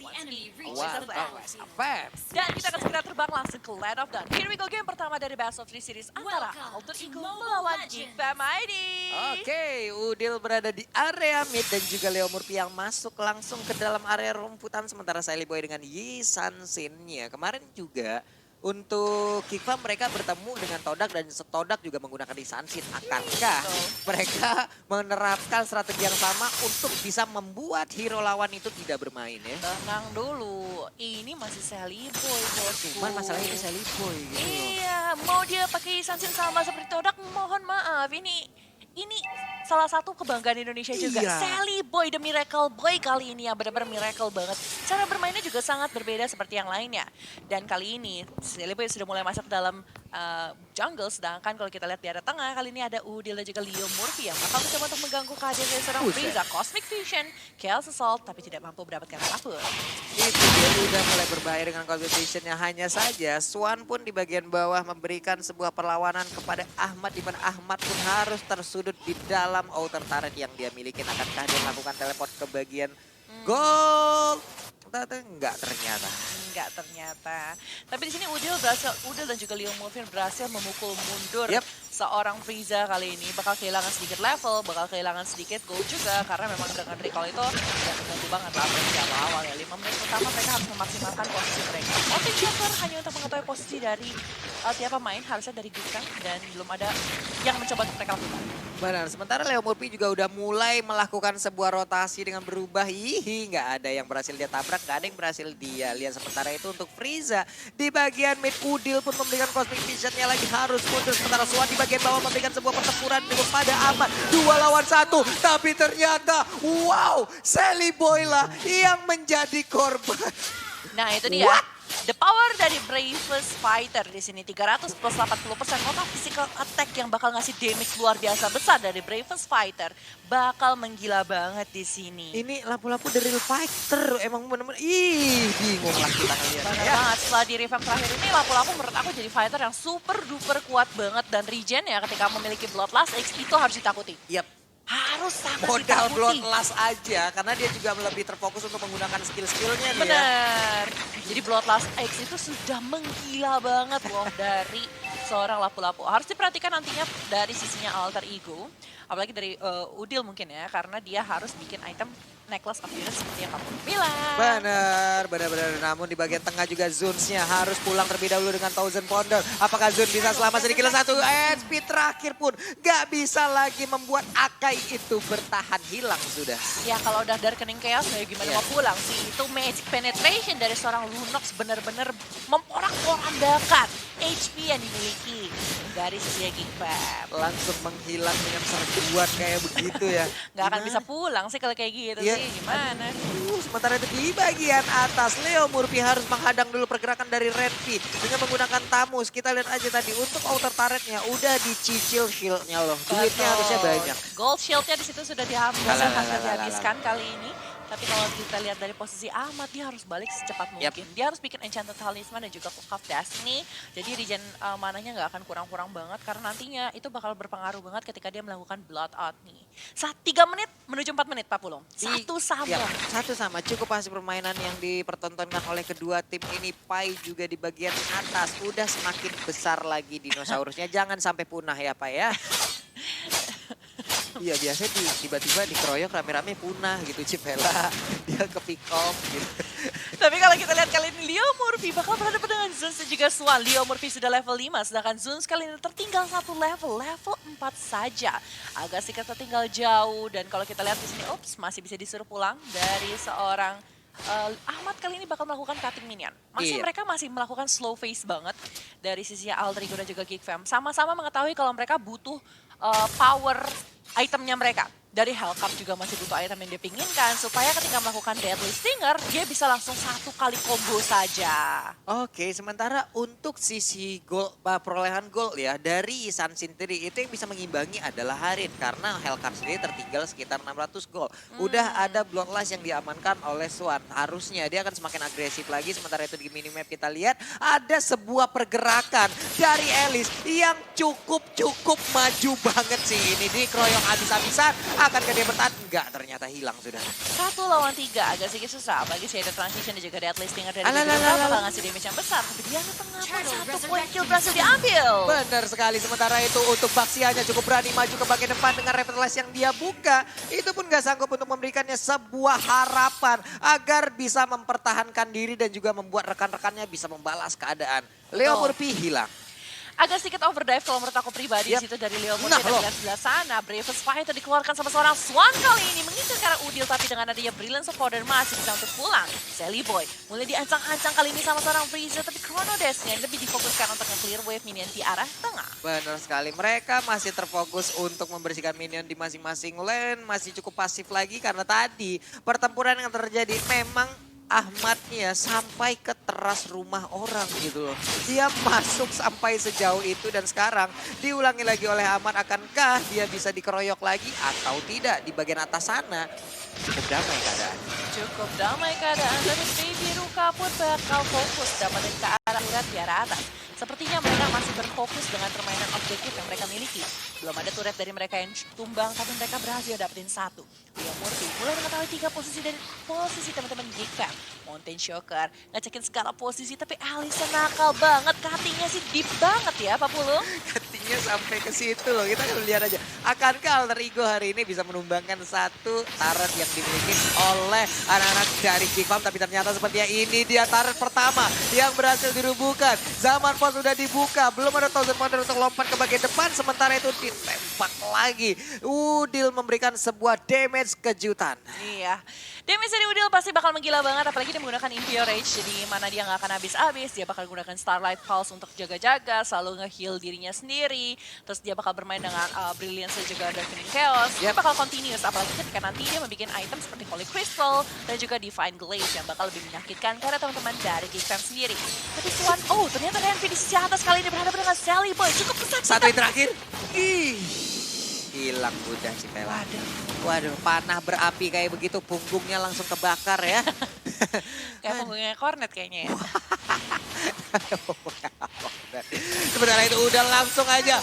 Wow, advance. Dan kita akan segera terbang langsung ke Land of Dawn. Here we go, game pertama dari Best of 3 series antara Alter Ego melawan Geek Fam ID. Oke, Udil berada di area mid dan juga Leo Murphy yang masuk langsung ke dalam area rumputan sementara Siley Boy dengan Yi Sansin ya. Kemarin juga untuk Kikva mereka bertemu dengan Todak dan Todak juga menggunakan Yi Sansin. Akankah mereka menerapkan strategi yang sama untuk bisa membuat hero lawan itu tidak bermain ya? Tenang dulu, ini masih Siley Boy bosku. Cuman masalahnya ini Siley Boy gitu loh. Iya, mau dia pakai Sansin sama seperti Todak, mohon maaf. Ini salah satu kebanggaan Indonesia juga. Iya. Siley Boy, the Miracle Boy kali ini ya benar-benar miracle banget. Cara bermainnya juga sangat berbeda seperti yang lainnya. Dan kali ini Siley Boy sudah mulai masuk dalam jungle, sedangkan kalau kita lihat di area tengah kali ini ada Udil dan juga Leo Murphy yang bakal mencoba untuk mengganggu kehadiran dari seorang Buset. Frieza, Cosmic Fusion, Chaos Assault, tapi tidak mampu mendapatkan apapun. Itu dia udah mulai berbahaya dengan competitionnya. Hanya saja Swan pun di bagian bawah memberikan sebuah perlawanan kepada Ahmad di mana Ahmad pun harus tersudut di dalam outer turret yang dia miliki. Akankah dia melakukan teleport ke bagian gol? Enggak ternyata. Enggak ternyata. Tapi di sini Udil dan juga Leo Murphy berhasil memukul mundur Yep. seorang Frieza kali ini. Bakal kehilangan sedikit level, bakal kehilangan sedikit gold juga karena memang dengan recall itu ya terbantu banget lah di awal ya. 5 menit pertama mereka harus memaksimalkan posisi mereka. Oke, Joker hanya untuk mengetahui posisi dari tiap pemain harusnya dari Guskan dan belum ada yang mencoba untuk mereka lakukan. Benar, sementara Leo Murphy juga udah mulai melakukan sebuah rotasi dengan berubah. Hihi, nggak ada yang berhasil dia tabrak, nggak ada yang berhasil dia lihat. Sementara itu untuk Frieza di bagian mid, Udil pun memberikan Cosmic Vision-nya lagi harus mundur. Sementara Swan di bagian bawah memberikan sebuah pertempuran kepada Ahmad. 2 lawan 1, tapi ternyata wow, Siley Boy lah yang menjadi korban. Nah, itu dia. What? The power dari Bravest Fighter di sini 300 plus 80% total physical attack yang bakal ngasih damage luar biasa besar dari Bravest Fighter bakal menggila banget di sini. Ini lampu-lampu The Real Fighter, emang bener-bener bingung lah kita ngeliatnya Benar ya. banget, setelah di revamp terakhir ini lampu-lampu menurut aku jadi fighter yang super duper kuat banget dan regen ya ketika memiliki Bloodlust X itu harus ditakuti. Yap. Harus sangat Modal ditakuti. Bloodlust aja karena dia juga lebih terfokus untuk menggunakan skill-skillnya nih ya. Bener. Jadi Bloodlust X itu sudah menggila banget loh dari seorang lapu-lapu. Harus diperhatikan nantinya dari sisinya Alter Ego. Apalagi dari Udil mungkin ya. Karena dia harus bikin item Necklace of Venus seperti yang kamu bilang. Benar. Namun di bagian tengah juga Zuns-nya harus pulang terlebih dahulu dengan Thousand Pounder. Apakah Zun bisa selamat sedikit satu? Speed terakhir pun gak bisa lagi membuat Akai itu bertahan, hilang sudah. Ya kalau udah dari kening chaos ya gimana Iya. mau pulang sih. Itu magic penetration dari seorang Lunox benar-benar memporak-porandakan HP yang dimiliki dari sisi Geek Fam. Langsung menghilang dengan serbuan kayak begitu ya. Nggak akan Gimana? bisa pulang sih kalau kayak gitu Iya. sih. Gimana? Sementara itu di bagian atas, Leo Murphy harus menghadang dulu pergerakan dari Renpi dengan menggunakan Tamus. Kita lihat aja tadi untuk outer turretnya udah dicicil shieldnya loh. Duitnya Betul. harusnya banyak. Gold shieldnya di situ sudah diambil, Alah, hasil alah, dihabiskan kali ini. Tapi kalau kita lihat dari posisi Ahmad, dia harus balik secepat mungkin. Dia harus bikin Enchanted Talisman dan juga Cup of Destiny. Jadi regen mananya nggak akan kurang-kurang banget karena nantinya itu bakal berpengaruh banget ketika dia melakukan Blood Out nih. 3 menit menuju 4 menit Pak Pulung. Satu sama. Ya, satu sama. Cukup hasil permainan yang dipertontonkan oleh kedua tim ini. Pai juga di bagian atas. Udah semakin besar lagi dinosaurusnya. Jangan sampai punah ya Pak ya. Iya biasanya tiba-tiba dikeroyok rame-rame punah gitu Cipela. Dia ke pick off gitu. Tapi kalau kita lihat kali ini Leo Murphy bakal berhadapan dengan Zuns dan juga Swan. Leo Murphy sudah level 5, sedangkan Zuns kali ini tertinggal 1 level 4 saja. Agak sedikit tertinggal jauh dan kalau kita lihat di sini, masih bisa disuruh pulang dari seorang Ahmad kali ini bakal melakukan cutting minion. Mereka masih melakukan slow phase banget dari sisi Alter Ego dan juga Geek Fam. Sama-sama mengetahui kalau mereka butuh power itemnya mereka. Dari Hellcat juga masih butuh item yang dia pinginkan supaya ketika melakukan Deadly Stinger, dia bisa langsung 1 kali combo saja. Oke, sementara untuk sisi gol, perolehan gol ya dari San Sintiri itu yang bisa mengimbangi adalah Harin karena Hellcat sendiri tertinggal sekitar 600 gol. Udah ada Bloodlust yang diamankan oleh Swan. Harusnya dia akan semakin agresif lagi. Sementara itu di minimap kita lihat ada sebuah pergerakan dari Elis yang cukup maju banget sih ini. Dikeroyok habis-habisan. Akankah dia bertahan? Enggak, ternyata hilang sudah. 1 lawan 3 agak sedikit susah. Apalagi Shadow Transition dan juga Deadly Stinger dari Alalalala. bakal ngasih damage yang besar. Tapi dia di tengah pun 1 poin kill berhasil diambil. Benar sekali, sementara itu untuk Baxianya cukup berani maju ke bagian depan dengan Revitalize yang dia buka. Itu pun gak sanggup untuk memberikannya sebuah harapan agar bisa mempertahankan diri dan juga membuat rekan-rekannya bisa membalas keadaan. Leo Murphy hilang. Agak sedikit overdrive kalau menurut aku pribadi di situ dari Leo Murphy Nah, dan loh. di sebelah sana. Bravest Fighter dikeluarkan sama seorang Swan kali ini. Mengincar ke arah Udil tapi dengan adanya Brilliant Supporter masih bisa untuk pulang. Sally Boy mulai diancang-ancang kali ini sama seorang Freezer. Tapi Chrono Dash-nya lebih difokuskan untuk nge-clear wave minion di arah tengah. Benar sekali, mereka masih terfokus untuk membersihkan minion di masing-masing lane. Masih cukup pasif lagi karena tadi pertempuran yang terjadi memang Ahmadnya sampai ke teras rumah orang gitu loh. Dia masuk sampai sejauh itu dan sekarang diulangi lagi oleh Ahmad. Akankah dia bisa dikeroyok lagi atau tidak di bagian atas sana? Cukup damai keadaan. Cukup damai keadaan dari Baby Ruka pun bakal fokus dapetin ke arah turret di arah atas. Sepertinya mereka masih berfokus dengan permainan objektif yang mereka miliki. Belum ada turret dari mereka yang tumbang, tapi mereka berhasil dapetin 1. Leo Murphy mulai mengetahui 3 posisi dari posisi teman-teman Geek Fam. Mountain Shocker ngecekin segala posisi, tapi Alice nakal banget. Cuttingnya sih deep banget ya Pak Pulung. Cuttingnya sampai ke situ loh, kita akan lihat aja. Akankah Alter Ego hari ini bisa menumbangkan 1 turret yang dimiliki oleh anak-anak dari Geek Farm. Tapi ternyata sepertinya ini dia turret pertama yang berhasil dirubuhkan. Zaman Pos sudah dibuka, belum ada Thousand Wonder untuk lompat ke bagian depan. Sementara itu ditembak lagi. Udil memberikan sebuah damage kejutan. Iya, damage dari Udil pasti bakal menggila banget, apalagi dia menggunakan Impure Rage, jadi mana dia nggak akan habis-habis, dia bakal gunakan Starlight Pulse untuk jaga-jaga, selalu nge-heal dirinya sendiri, terus dia bakal bermain dengan Brilliance dan juga Darkening Chaos, dia bakal continuous, apalagi ketika nanti dia membuat item seperti Holy Crystal dan juga Divine Glaze yang bakal lebih menyakitkan karena teman-teman dari Geek Fam sendiri. Tapi Swan, ternyata Renvi di sisi atas kali ini berhadapan dengan Sally Boy, cukup kesakitan. 1 yang terakhir. Ih, hilang udah si Pela. Waduh, panah berapi kayak begitu, punggungnya langsung kebakar ya. Kayak punggungnya Cornet kayaknya ya. Sebenarnya itu udah langsung aja.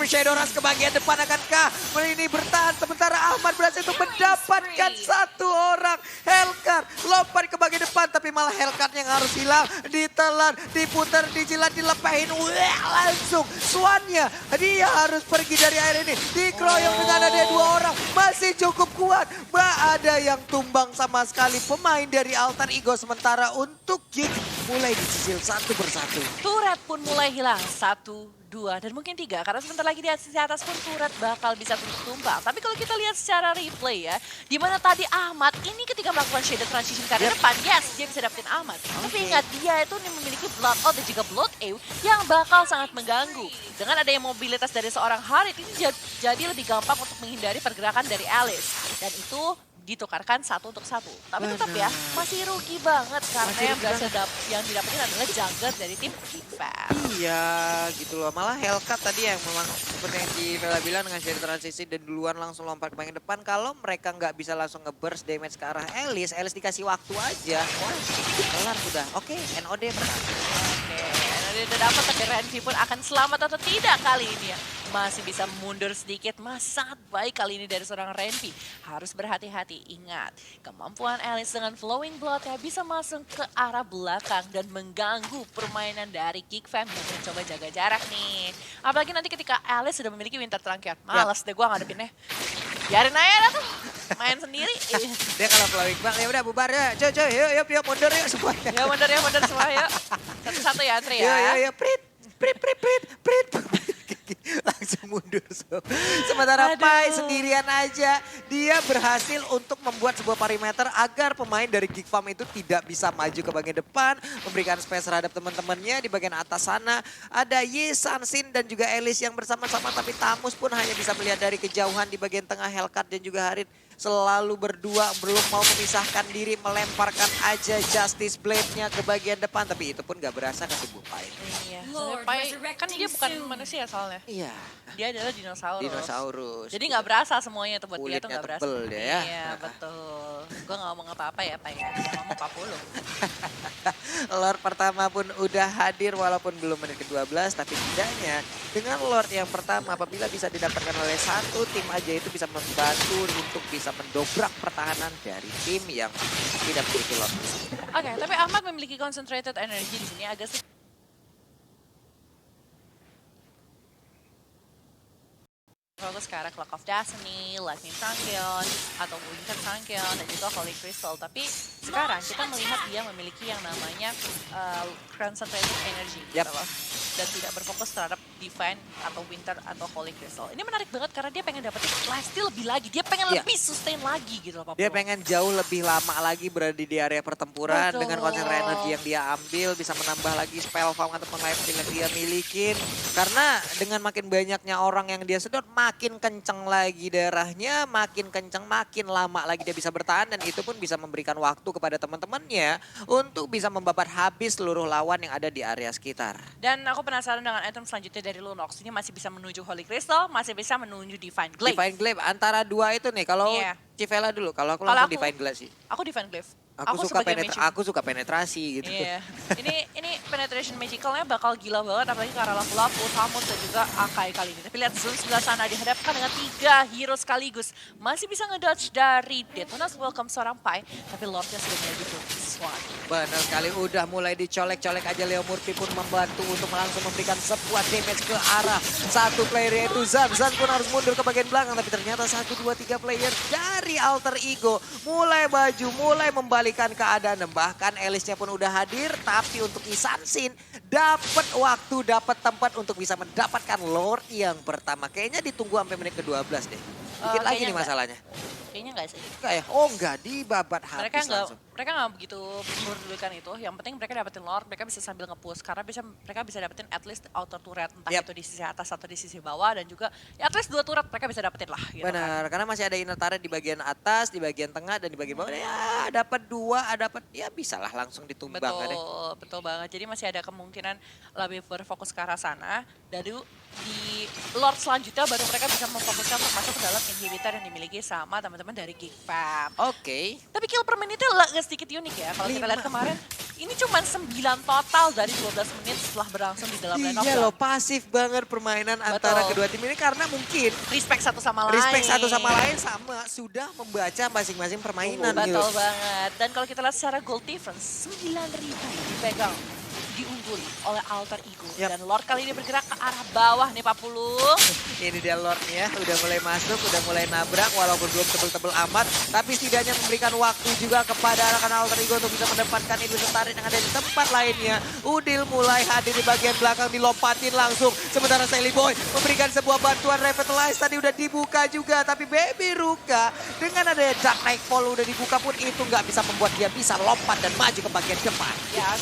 Shadow Rush ke bagian depan, akankah ini bertahan sementara Ahmad berhasil untuk mendapatkan 1 orang Hellcat lompat ke bagian depan, tapi malah Hellcat yang harus hilang, ditelan, diputar, dijilat, dilepahin, langsung Swannya dia harus pergi dari air ini, dikeroyok dengan ada 2 orang, masih cukup kuat, ada yang tumbang sama sekali pemain dari Alter Ego, sementara untuk Geek mulai dicicil 1 persatu. Turret pun mulai hilang, 1, 2, dan mungkin 3. Karena sebentar lagi di sisi atas pun turret bakal bisa tumbang. Tapi kalau kita lihat secara replay ya, di mana tadi Ahmad ini ketika melakukan shadow transition ke arah depan, yes, dia bisa dapetin Ahmad. Tapi ingat, dia itu memiliki Blood Out dan juga Blood Ew yang bakal sangat mengganggu. Dengan adanya mobilitas dari seorang Harit, ini jadi lebih gampang untuk menghindari pergerakan dari Alice. Dan itu ditukarkan 1 untuk 1. Tapi tetap ya, masih rugi banget karena yang berhasil yang didapetin adalah jungler dari tim Geek Fam. Iya gitu loh, malah Hellcat tadi yang memang seperti yang di Bella bilang dengan shadow transisi dan duluan langsung lompat ke bagian depan. Kalau mereka nggak bisa langsung nge-burst damage ke arah Alice dikasih waktu aja. Wah, kelar sudah. Oke, NOD bertahan. Oke, NOD udah dapat, tapi Renvi pun akan selamat atau tidak kali ini ya. Masih bisa mundur sedikit, sangat baik kali ini dari seorang Renvi. Harus berhati-hati, ingat kemampuan Alice dengan Flowing Blood-nya bisa masuk ke arah belakang dan mengganggu permainan dari Geek Fam yang mencoba jaga jarak nih. Apalagi nanti ketika Alice sudah memiliki Winter Trunkion. Males deh gue ngadepinnya. Biarin aja dah tuh, main sendiri. Dia kalau flowing bang, ya udah bubar ya. Coy, yuk mundur yuk semuanya. Ya mundur semua yuk. Satu-satu ya Antri ya. Yuk, prit. Langsung mundur. Sementara Pai sendirian aja, dia berhasil untuk membuat sebuah perimeter agar pemain dari Geek Farm itu tidak bisa maju ke bagian depan, memberikan space terhadap teman-temannya di bagian atas sana. Ada Yi, Sansin dan juga Alice yang bersama-sama, tapi Tamus pun hanya bisa melihat dari kejauhan di bagian tengah. Hellcat dan juga Harit selalu berdua, belum mau memisahkan diri, melemparkan aja Justice Blade-nya ke bagian depan, tapi itu pun gak berasa ke tubuh Pai. Iya, Pai kan dia bukan manusia soalnya. Iya. Dia adalah dinosaurus. Jadi nggak berasa semuanya tuh buat dia tuh nggak berasa. Kulitnya tebel dia ya. Iya betul. Gue nggak ngomong apa-apa ya Pak ya. Yang ngomong 40. Lord pertama pun udah hadir walaupun belum menit ke-12, tapi tidaknya Dengan Lord yang pertama apabila bisa didapatkan oleh satu tim aja itu bisa membantu untuk bisa mendobrak pertahanan dari tim yang tidak memiliki Lord. Oke, tapi Ahmad memiliki concentrated energy di sini agak sedikit fokus ke arah Clock of Destiny, Lightning Sanction, atau Winter Sanction, dan juga Holy Crystal. Tapi sekarang kita melihat dia memiliki yang namanya concentrated energy. Yap. Gitu loh. Dan tidak berfokus terhadap Divine atau Winter atau Holy Crystal. Ini menarik banget karena dia pengen dapetin lifesteal lebih lagi. Dia pengen Iya. lebih sustain lagi gitu loh Pak Dia Purwo. pengen jauh lebih lama lagi berada di area pertempuran Betul. dengan konsentrasi energi yang dia ambil, bisa menambah lagi spell farm ataupun lifesteal yang dia milikin. Karena dengan makin banyaknya orang yang dia sedot, makin kenceng lagi darahnya, makin kenceng, makin lama lagi dia bisa bertahan. Dan itu pun bisa memberikan waktu kepada teman-temannya untuk bisa membabat habis seluruh lawan yang ada di area sekitar. Dan aku penasaran dengan item selanjutnya dari Lunox. Ini masih bisa menuju Holy Crystal, masih bisa menuju Divine Glaive. Divine Glaive antara dua itu nih, kalau Iya. Civela dulu, kalau aku Kalau langsung aku- Divine Glaive sih. Aku Divine Glaive. Aku suka sebagai mage- aku suka penetrasi gitu. Iya. Ini penetration magicalnya bakal gila banget apalagi ke arah level up, Ultramut dan juga Akai kali ini. Tapi lihat Zone sebelah sana dihadapkan dengan 3 hero sekaligus. Masih bisa ngedodge dari Detonas Welcome seorang Pai, tapi Lordnya sudah mulai Swan. Benar sekali, udah mulai dicolek-colek aja. Leo Murphy pun membantu untuk langsung memberikan sebuah damage ke arah satu player yaitu Zan. Zan pun harus mundur ke bagian belakang, tapi ternyata 1, 2, 3 player dari Alter Ego mulai maju, mulai membalikan keadaan. Dan bahkan Elisnya pun udah hadir, tapi untuk Isansin dapat waktu, dapat tempat untuk bisa mendapatkan Lord yang pertama. Kayaknya ditunggu sampai menit ke-12 deh. Dikit lagi Kayaknya nih enggak. masalahnya. Kayaknya enggak sih. Enggak ya? Oh enggak, dibabat habis langsung. Mereka nggak begitu memperdulikan itu. Yang penting mereka dapetin Lord, mereka bisa sambil nge-push. Karena mereka bisa dapetin at least outer turret. Entah Yap. itu di sisi atas atau di sisi bawah. Dan juga ya at least 2 turret mereka bisa dapetin lah. Gitu kan. Benar, karena masih ada inner turret di bagian atas, di bagian tengah, dan di bagian bawah. Ya dapat 2, dapat ya bisa lah langsung ditumbang. Betul, Deh. betul banget. Jadi masih ada kemungkinan lebih berfokus ke arah sana. Dari di Lord selanjutnya baru mereka bisa memfokuskan untuk masuk ke dalam inhibitor yang dimiliki sama teman-teman dari Geek Fam. Oke. Tapi kill per menitnya agak sedikit unik ya. Kalau kita lihat 5. kemarin, ini cuma 9 total dari 12 menit setelah berlangsung di dalam lane of Iya dawn. loh, pasif banget permainan antara kedua tim ini karena mungkin Respect satu sama lain. respect satu sama lain sama sudah membaca masing-masing permainan gitu. Betul banget. Dan kalau kita lihat secara gold difference, 9.000 dipegang, diungguli oleh Alter Ego. Yap. Dan Lord kali ini bergerak ke arah bawah nih Pak Pulu. Ini dia Lordnya, udah mulai masuk, udah mulai nabrak walaupun belum tebel-tebel amat. Tapi setidaknya memberikan waktu juga kepada rekan Alter Ego untuk bisa mendapatkan Illusion Turret yang ada di tempat lainnya. Udil mulai hadir di bagian belakang, dilompatin langsung. Sementara Sally Boy memberikan sebuah bantuan Revitalize, tadi udah dibuka juga. Tapi Baby Ruka dengan adanya Dark Nightfall udah dibuka pun itu nggak bisa membuat dia bisa lompat dan maju ke bagian depan. Ya,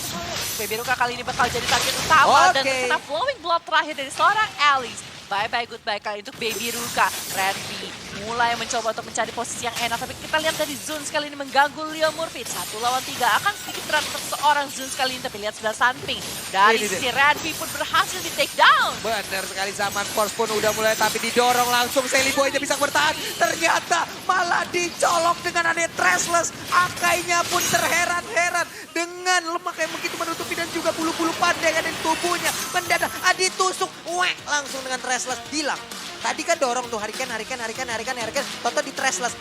Baby Ruka kali ini bakal jadi target utama. Dan Oke. terkena flowing blood terakhir dari seorang Alice. Bye-bye, goodbye kali untuk Baby Ruka. Randy mulai mencoba untuk mencari posisi yang enak. Tapi kita lihat dari Zun sekali ini mengganggu Leo Murphy. 1 lawan 3 akan sedikit berat untuk seorang Zun sekali ini. Tapi lihat sebelah samping. Dari Ini dia. si Randy pun berhasil di take down. Benar sekali, zaman Force pun udah mulai tapi didorong langsung. Sally Boy-nya bisa bertahan. Ternyata malah dicolok dengan adanya Trashless. Akainya pun terheran-heran dengan lemak yang begitu menutupi dan juga bulu-bulu pandai yang ada di tubuhnya. Mendadak ditusuk, wek, langsung dengan Trashless hilang. Tadi kan dorong tuh Hurricane, Toto di Trashless.